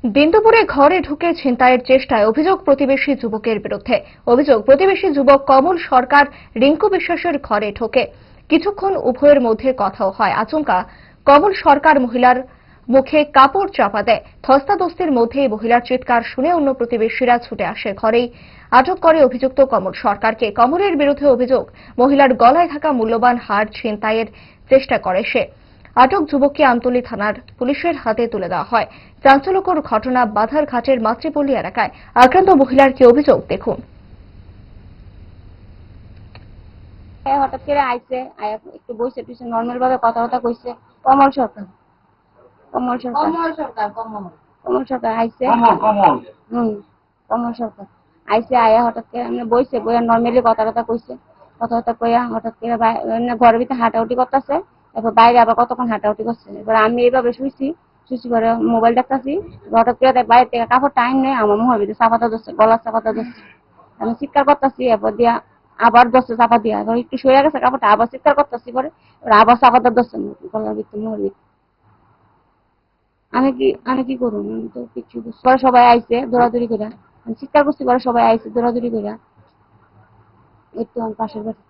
দিন দুপুরে ঘরে ঢুকে ছিনতাইয়ের চেষ্টায় অভিযোগ প্রতিবেশী যুবকের বিরুদ্ধে। অভিযোগ, প্রতিবেশী যুবক কমল সরকার রিঙ্কু বিশ্বাসের ঘরে ঢোকে। কিছুক্ষণ উভয়ের মধ্যে কথাও হয়। আচমকা কমল সরকার মহিলার মুখে কাপড় চাপা দেয়। ধস্তাধস্তির মধ্যেই মহিলার চিৎকার শুনে অন্য প্রতিবেশীরা ছুটে আসে। ঘরেই আটক করে অভিযুক্ত কমল সরকারকে। কমলের বিরুদ্ধে অভিযোগ, মহিলার গলায় থাকা মূল্যবান হার ছিনতাইয়ের চেষ্টা করে সে। আটক যুবককে আমতলী থানার পুলিশের হাতে তুলে দেওয়া হয়। চাঞ্চল্যকর ঘটনা বাধারঘাটের মাতৃপল্লী এলাকায়। আক্রান্ত মহিলার কি অভিযোগ, দেখুন। হঠাৎ করে আইছে, একটু বসে টুসে নর্মাল ভাবে কথা কইছে। কমল সরকার কমল সরকার কমল সরকার আইছে। কমল সরকার আইছে, আয়া হঠাৎ করে আমি বইছে, বইয়া নর্মালি কথা কইছে। কথা কইয়া হঠাৎ করে ঘরের ভিতরে হাঁটাউটি করতেছে। এরপর বাইরে আবার কতক্ষণ হাঁটাউটি করছে। এবার আমি এইভাবে শুইছি করে মোবাইল দেখতেছি। হঠাৎ করে বাইরে থেকে কাপড় টাইম নেই, আমার মুখের ভিতরে চাপাতা ধরছে, গলার চাপাতা ধরছে। আমি চিৎকার করতেছি, এরপর দিয়া আবার ধরছে চাপা দিয়া। এবার একটু সরে গেছে কাপড়টা, আবার চিৎকার করতেছি, পরে আবার চাপাতা ধরছে গলার ভিতরে, মুখের ভিতরে। আমি কি করবো, আমি তো কিছু পরে সবাই আইছে দৌড়াদৌড়ি করে। আমি চিৎকার করছি, পরে সবাই আইছে দৌড়াদৌড়ি করে। একটু আমার পাশের বাড়ি।